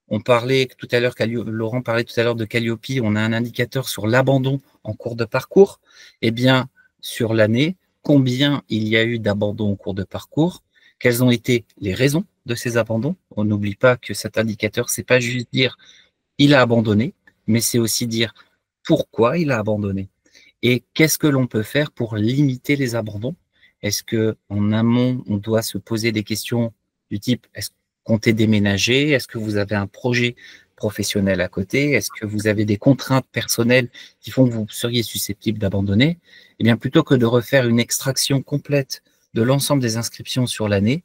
On parlait tout à l'heure, Laurent parlait tout à l'heure de Calliope, on a un indicateur sur l'abandon en cours de parcours. Eh bien, sur l'année, combien il y a eu d'abandons au cours de parcours, quelles ont été les raisons de ces abandons. On n'oublie pas que cet indicateur, c'est pas juste dire il a abandonné, mais c'est aussi dire pourquoi il a abandonné et qu'est-ce que l'on peut faire pour limiter les abandons. Est-ce qu'en amont, on doit se poser des questions du type est-ce comptez déménager? Est-ce que vous avez un projet professionnel à côté? Est-ce que vous avez des contraintes personnelles qui font que vous seriez susceptible d'abandonner? Eh bien, plutôt que de refaire une extraction complète de l'ensemble des inscriptions sur l'année,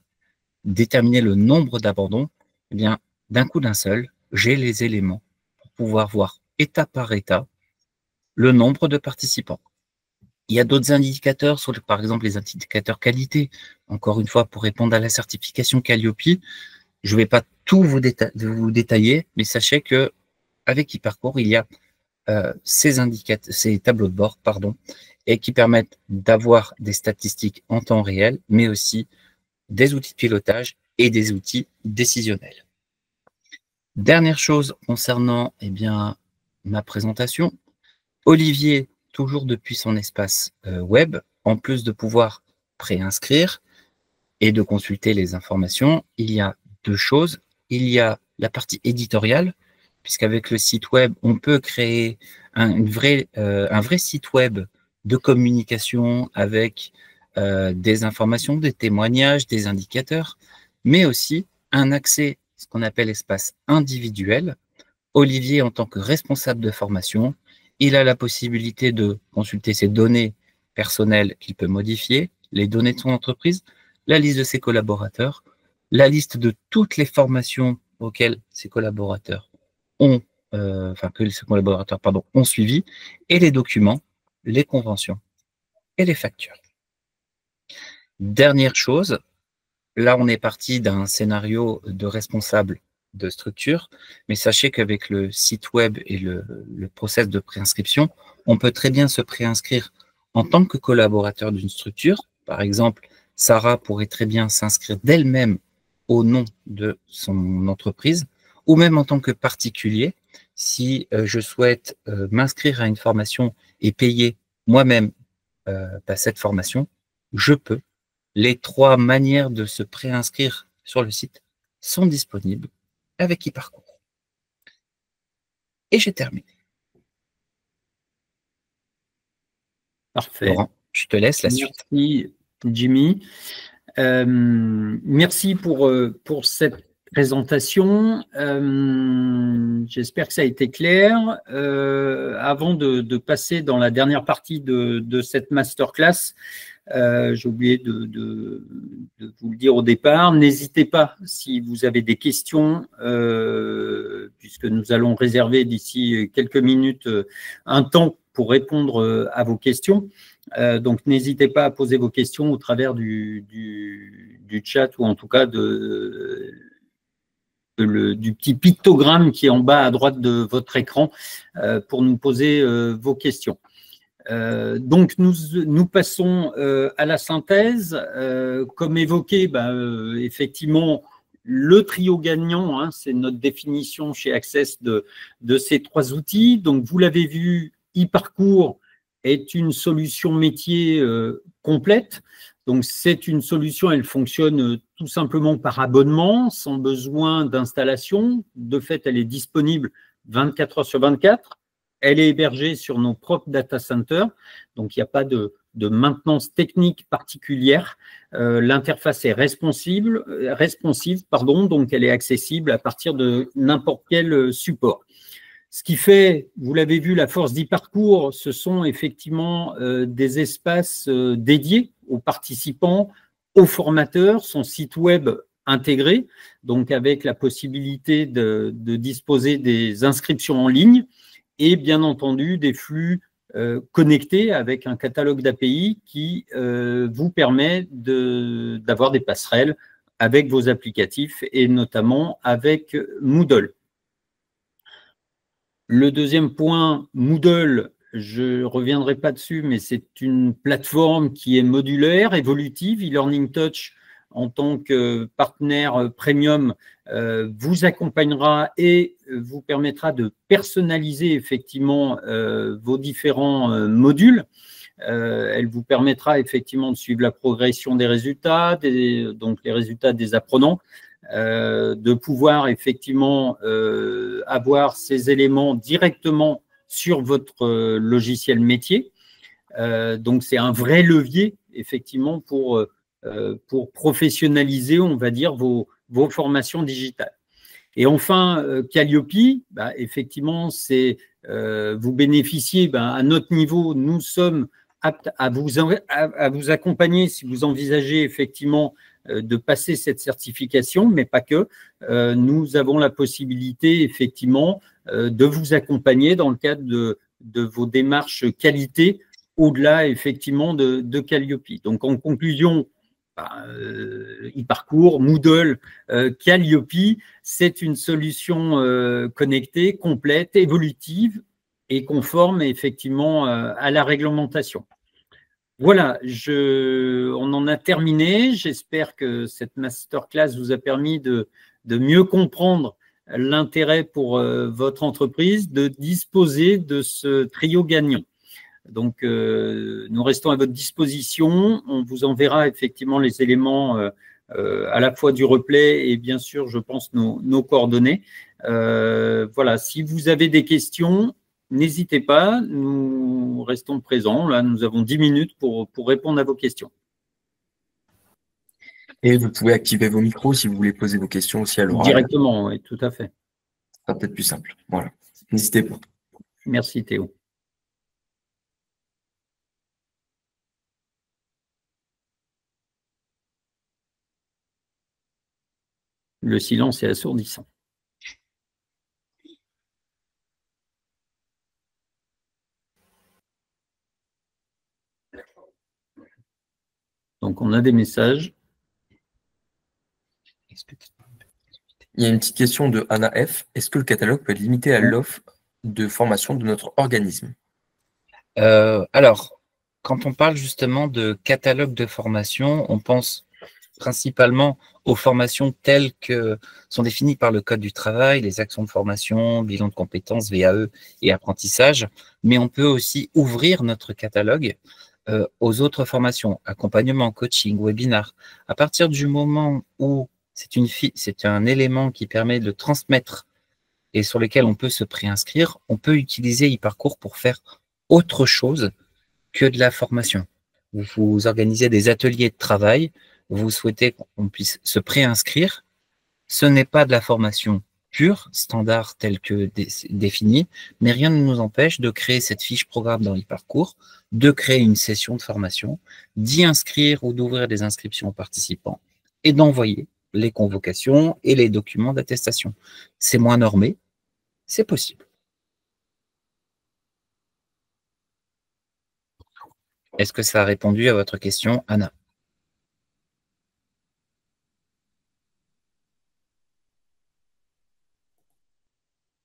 déterminer le nombre d'abandons, eh bien, d'un coup d'un seul, j'ai les éléments pour pouvoir voir état par état le nombre de participants. Il y a d'autres indicateurs, par exemple les indicateurs qualité, encore une fois pour répondre à la certification Calliope. Je ne vais pas tout vous détailler, mais sachez que avec e-parcours, il y a ces tableaux de bord, et qui permettent d'avoir des statistiques en temps réel, mais aussi des outils de pilotage et des outils décisionnels. Dernière chose concernant ma présentation, Olivier, toujours depuis son espace web, en plus de pouvoir préinscrire et de consulter les informations, il y a 2 choses. Il y a la partie éditoriale, puisqu'avec le site web, on peut créer un vrai site web de communication avec des informations, des témoignages, des indicateurs, mais aussi un accès, ce qu'on appelle espace individuel. Olivier, en tant que responsable de formation, il a la possibilité de consulter ses données personnelles qu'il peut modifier, les données de son entreprise, la liste de ses collaborateurs, la liste de toutes les formations auxquelles ses collaborateurs ont suivi, et les documents, les conventions et les factures. Dernière chose, là on est parti d'un scénario de responsable de structure, mais sachez qu'avec le site web et le process de préinscription, on peut très bien se préinscrire en tant que collaborateur d'une structure. Par exemple, Sarah pourrait très bien s'inscrire d'elle-même au nom de son entreprise, ou même en tant que particulier, si je souhaite m'inscrire à une formation et payer moi-même cette formation, je peux. Les 3 manières de se préinscrire sur le site sont disponibles avec eParcours. Et j'ai terminé. Parfait. Laurent, je te laisse la suite. Merci, Jimmy. Merci pour cette présentation. J'espère que ça a été clair. Avant de passer dans la dernière partie de cette masterclass, j'ai oublié de vous le dire au départ. N'hésitez pas si vous avez des questions, puisque nous allons réserver d'ici quelques minutes un temps pour répondre à vos questions. Donc, n'hésitez pas à poser vos questions au travers du chat ou en tout cas du petit pictogramme qui est en bas à droite de votre écran pour nous poser vos questions. Donc, nous passons à la synthèse. Comme évoqué, effectivement, le trio gagnant, hein, c'est notre définition chez Access de ces 3 outils. Donc, vous l'avez vu, eParcours est une solution métier complète. Donc, c'est une solution, elle fonctionne tout simplement par abonnement, sans besoin d'installation. De fait, elle est disponible 24 heures sur 24. Elle est hébergée sur nos propres data centers, donc il n'y a pas de maintenance technique particulière. L'interface est responsive, donc elle est accessible à partir de n'importe quel support. Ce qui fait, vous l'avez vu, la force d'eParcours, ce sont effectivement des espaces dédiés aux participants, aux formateurs, son site web intégré, donc avec la possibilité de disposer des inscriptions en ligne et bien entendu des flux connectés avec un catalogue d'API qui vous permet d'avoir des passerelles avec vos applicatifs et notamment avec Moodle. Le deuxième point, Moodle, je ne reviendrai pas dessus, mais c'est une plateforme qui est modulaire, évolutive. eLearning Touch, en tant que partenaire premium, vous accompagnera et vous permettra de personnaliser effectivement vos différents modules. Elle vous permettra effectivement de suivre la progression des résultats, donc les résultats des apprenants, de pouvoir effectivement avoir ces éléments directement sur votre logiciel métier. Donc, c'est un vrai levier effectivement pour professionnaliser, on va dire, vos formations digitales. Et enfin, Calliope, effectivement, vous bénéficiez, à notre niveau, nous sommes aptes à vous accompagner si vous envisagez effectivement de passer cette certification, mais pas que. Nous avons la possibilité effectivement de vous accompagner dans le cadre de vos démarches qualité au-delà effectivement de Calliope. Donc en conclusion, eParcours, Moodle, Calliope, c'est une solution connectée, complète, évolutive et conforme effectivement à la réglementation. Voilà, on en a terminé. J'espère que cette masterclass vous a permis de mieux comprendre l'intérêt pour votre entreprise de disposer de ce trio gagnant. Donc, nous restons à votre disposition. On vous enverra effectivement les éléments à la fois du replay et bien sûr, je pense, nos coordonnées. Voilà, si vous avez des questions, n'hésitez pas, nous restons présents. Là, nous avons 10 minutes pour répondre à vos questions. Et vous pouvez activer vos micros si vous voulez poser vos questions aussi à l'oral. Directement, oui, tout à fait. Ça sera peut-être plus simple. Voilà. N'hésitez pas. Merci Théo. Le silence est assourdissant. Donc, on a des messages. Il y a une petite question de Anna F. Est-ce que le catalogue peut être limité à l'offre de formation de notre organisme? Alors, quand on parle justement de catalogue de formation, on pense principalement aux formations telles que sont définies par le Code du travail, les actions de formation, bilan de compétences, VAE et apprentissage, mais on peut aussi ouvrir notre catalogue aux autres formations, accompagnement, coaching, webinar. À partir du moment où c'est un élément qui permet de transmettre et sur lequel on peut se préinscrire, on peut utiliser eParcours pour faire autre chose que de la formation. Vous organisez des ateliers de travail, vous souhaitez qu'on puisse se préinscrire. Ce n'est pas de la formation pure, standard tel que défini, mais rien ne nous empêche de créer cette fiche programme dans eParcours, de créer une session de formation, d'y inscrire ou d'ouvrir des inscriptions aux participants et d'envoyer les convocations et les documents d'attestation. C'est moins normé, c'est possible. Est-ce que ça a répondu à votre question, Anna?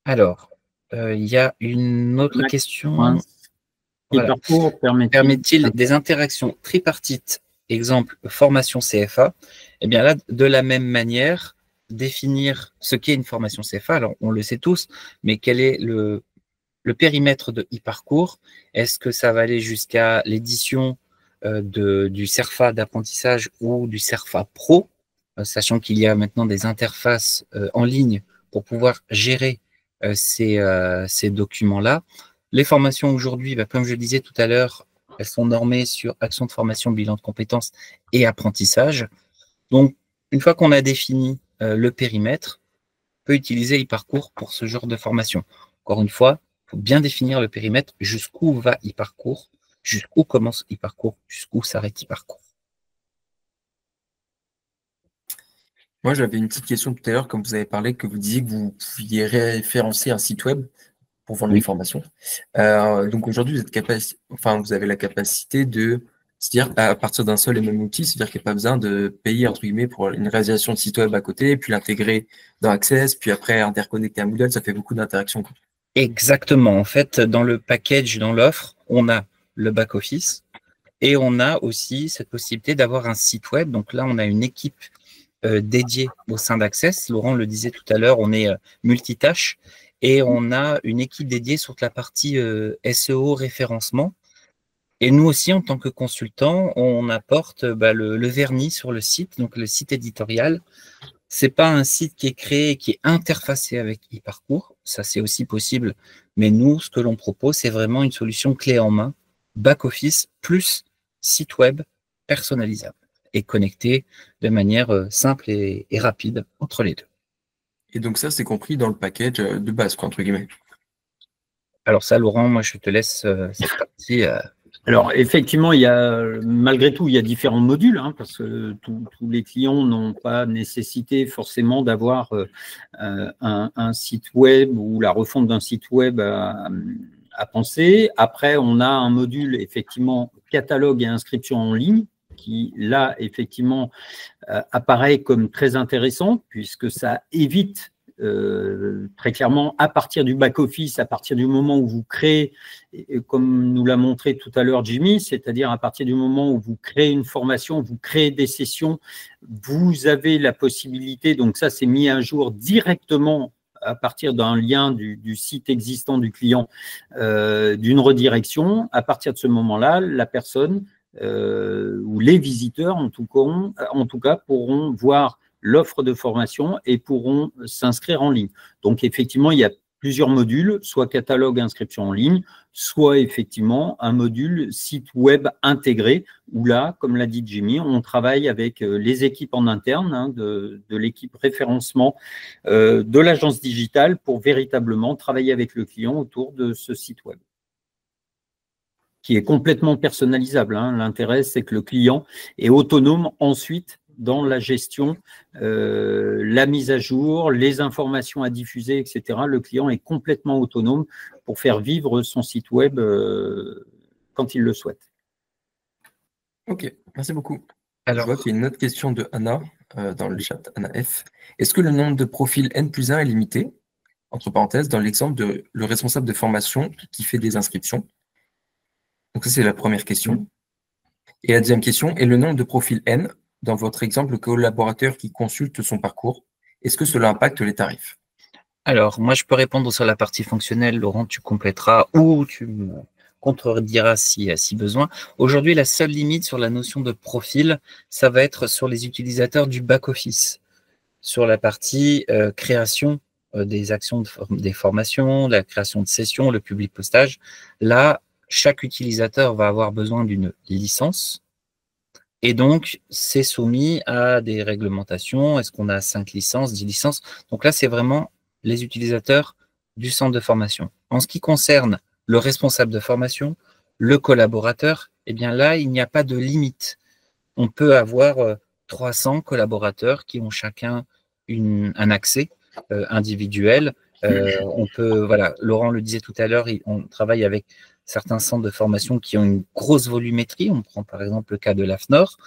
Alors, il y a une autre question. Voilà. eParcours permet-il des interactions tripartites, exemple formation CFA? Eh bien là, de la même manière, définir ce qu'est une formation CFA. Alors, on le sait tous, mais quel est le périmètre de eParcours? Est-ce que ça va aller jusqu'à l'édition du CERFA d'apprentissage ou du CERFA Pro, sachant qu'il y a maintenant des interfaces en ligne pour pouvoir gérer ces documents-là. Les formations aujourd'hui, comme je le disais tout à l'heure, elles sont normées sur action de formation, bilan de compétences et apprentissage. Donc, une fois qu'on a défini le périmètre, on peut utiliser eParcours pour ce genre de formation. Encore une fois, il faut bien définir le périmètre, jusqu'où va eParcours, jusqu'où commence eParcours, jusqu'où s'arrête eParcours. Moi, j'avais une petite question tout à l'heure, comme vous avez parlé, que vous disiez que vous pouviez référencer un site web pour vendre les formations. Donc aujourd'hui, vous avez la capacité de se dire à partir d'un seul et même outil, c'est-à-dire qu'il n'y a pas besoin de payer entre guillemets pour une réalisation de site web à côté, puis l'intégrer dans Access, puis après interconnecter à Moodle, ça fait beaucoup d'interactions. Exactement. En fait, dans le package, dans l'offre, on a le back-office et on a aussi cette possibilité d'avoir un site web. Donc là, on a une équipe dédiée au sein d'Access. Laurent le disait tout à l'heure, on est multitâche. Et on a une équipe dédiée sur la partie SEO, référencement. Et nous aussi, en tant que consultants, on apporte le vernis sur le site, donc le site éditorial. Ce n'est pas un site qui est créé, qui est interfacé avec eParcours. Ça, c'est aussi possible. Mais nous, ce que l'on propose, c'est vraiment une solution clé en main, back-office plus site web personnalisable et connecté de manière simple et rapide entre les deux. Et donc ça, c'est compris dans le package de base, quoi, entre guillemets. Alors ça, Laurent, moi, je te laisse cette partie. Alors, effectivement, malgré tout, il y a différents modules, parce que tous les clients n'ont pas nécessité forcément d'avoir un site web ou la refonte d'un site web à penser. Après, on a un module, effectivement, catalogue et inscription en ligne, qui, là, effectivement, apparaît comme très intéressant, puisque ça évite très clairement, à partir du back-office, à partir du moment où vous créez, comme nous l'a montré tout à l'heure Jimmy, c'est-à-dire à partir du moment où vous créez une formation, vous créez des sessions, vous avez la possibilité, donc ça c'est mis à jour directement à partir d'un lien du site existant du client, d'une redirection. À partir de ce moment-là, la personne ou les visiteurs en tout cas pourront voir l'offre de formation et pourront s'inscrire en ligne. Donc, effectivement, il y a plusieurs modules, soit catalogue inscription en ligne, soit effectivement un module site web intégré, où là, comme l'a dit Jimmy, on travaille avec les équipes en interne, de l'équipe référencement de l'agence digitale pour véritablement travailler avec le client autour de ce site web, qui est complètement personnalisable. L'intérêt, c'est que le client est autonome ensuite dans la gestion, la mise à jour, les informations à diffuser, etc. Le client est complètement autonome pour faire vivre son site web quand il le souhaite. Ok, merci beaucoup. Alors, je vois qu'il y a une autre question de Anna dans le chat, Anna F. Est-ce que le nombre de profils N+1 est limité, entre parenthèses, dans l'exemple de le responsable de formation qui fait des inscriptions? Donc ça, c'est la première question. Et la deuxième question est le nombre de profils N. Dans votre exemple, le collaborateur qui consulte son parcours, est-ce que cela impacte les tarifs? Alors, moi, je peux répondre sur la partie fonctionnelle. Laurent, tu compléteras ou tu me contrediras si besoin. Aujourd'hui, la seule limite sur la notion de profil, ça va être sur les utilisateurs du back-office, sur la partie création des actions, des formations, la création de sessions, le public postage. Là, chaque utilisateur va avoir besoin d'une licence. Et donc, c'est soumis à des réglementations. Est-ce qu'on a 5 licences, 10 licences? Donc là, c'est vraiment les utilisateurs du centre de formation. En ce qui concerne le responsable de formation, le collaborateur, eh bien là, il n'y a pas de limite. On peut avoir 300 collaborateurs qui ont chacun un accès individuel. On peut, voilà, Laurent le disait tout à l'heure, on travaille avec certains centres de formation qui ont une grosse volumétrie, on prend par exemple le cas de l'AFNOR,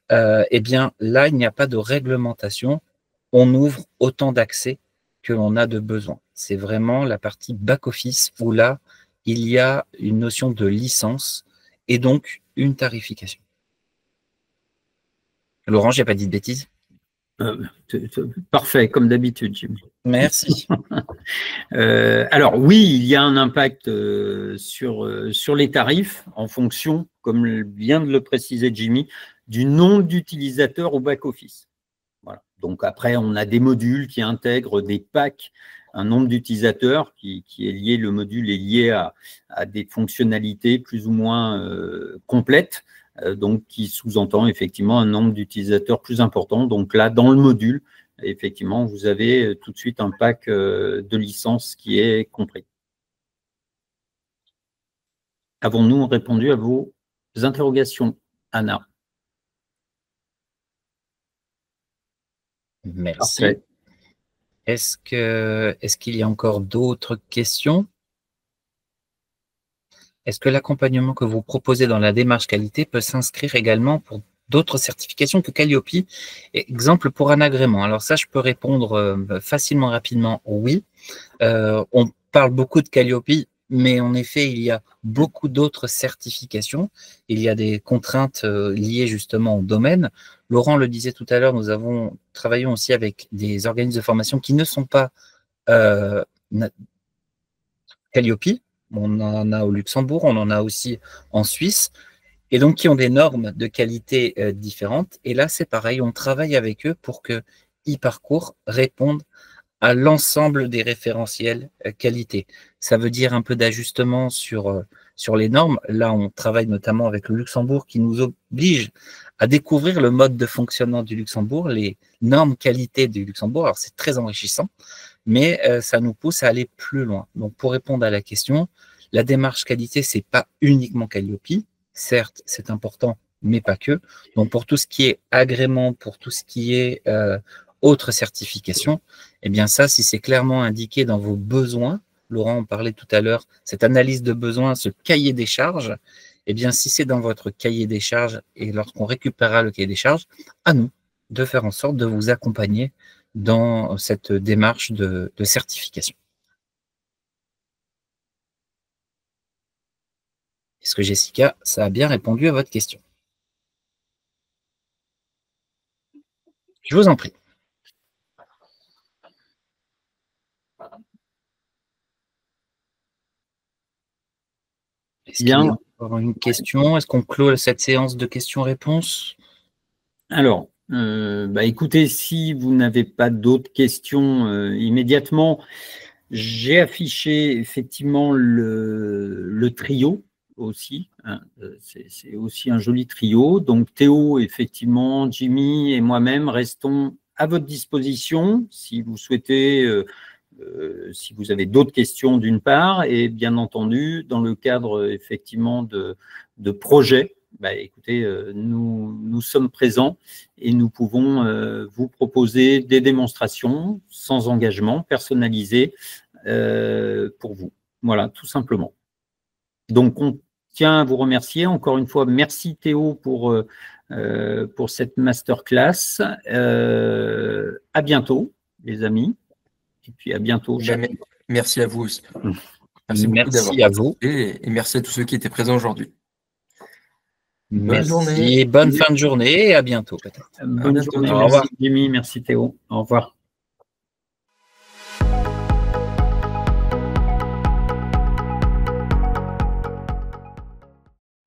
eh bien là, il n'y a pas de réglementation, on ouvre autant d'accès que l'on a de besoin. C'est vraiment la partie back-office où là, il y a une notion de licence et donc une tarification. Laurent, je n'ai pas dit de bêtises? Parfait, comme d'habitude, Jim. Merci. Alors oui, il y a un impact sur les tarifs en fonction, comme vient de le préciser Jimmy, du nombre d'utilisateurs au back-office. Voilà. Donc après, on a des modules qui intègrent des packs, un nombre d'utilisateurs qui est lié, le module est lié à des fonctionnalités plus ou moins complètes, donc qui sous-entend effectivement un nombre d'utilisateurs plus important. Donc là, dans le module, effectivement, vous avez tout de suite un pack de licences qui est compris. Avons-nous répondu à vos interrogations, Anna? Merci. Parfait. Est-ce qu'il y a encore d'autres questions? Est-ce que l'accompagnement que vous proposez dans la démarche qualité peut s'inscrire également pour d'autres certifications que Calliope? Exemple pour un agrément. Alors ça, je peux répondre facilement, rapidement, oui. On parle beaucoup de Calliope, mais en effet, il y a beaucoup d'autres certifications. Il y a des contraintes liées justement au domaine. Laurent le disait tout à l'heure, nous travaillons aussi avec des organismes de formation qui ne sont pas Calliope. On en a au Luxembourg, on en a aussi en Suisse, et donc qui ont des normes de qualité différentes. Et là, c'est pareil, on travaille avec eux pour que eParcours réponde à l'ensemble des référentiels qualité. Ça veut dire un peu d'ajustement sur les normes. Là, on travaille notamment avec le Luxembourg qui nous oblige à découvrir le mode de fonctionnement du Luxembourg, les normes qualité du Luxembourg. Alors, c'est très enrichissant, mais ça nous pousse à aller plus loin. Donc, pour répondre à la question, la démarche qualité, c'est pas uniquement Calliope. Certes, c'est important, mais pas que. Donc, pour tout ce qui est agrément, pour tout ce qui est autre certification, eh bien ça, si c'est clairement indiqué dans vos besoins, Laurent en parlait tout à l'heure, cette analyse de besoins, ce cahier des charges, eh bien si c'est dans votre cahier des charges et lorsqu'on récupérera le cahier des charges, à nous de faire en sorte de vous accompagner dans cette démarche de certification. Est-ce que Jessica, ça a bien répondu à votre question? Je vous en prie. Est-ce qu'il y a encore une question? Est-ce qu'on clôt cette séance de questions-réponses? Alors, écoutez, si vous n'avez pas d'autres questions immédiatement, j'ai affiché effectivement le trio aussi. Hein, c'est aussi un joli trio. Donc Théo, effectivement, Jimmy et moi-même restons à votre disposition si vous souhaitez, si vous avez d'autres questions d'une part, et bien entendu, dans le cadre effectivement de projets, écoutez, nous sommes présents et nous pouvons vous proposer des démonstrations sans engagement, personnalisées pour vous. Voilà, tout simplement. Donc, on tient à vous remercier. Encore une fois, merci Théo pour cette masterclass. À bientôt, les amis. Et puis à bientôt. Merci à vous aussi. Merci beaucoup d'avoir participé et merci à tous ceux qui étaient présents aujourd'hui. Merci. journée. Bonne fin de journée et à bientôt peut-être. Bonne bientôt. journée. Au revoir. Merci Jimmy, merci Théo. Au revoir.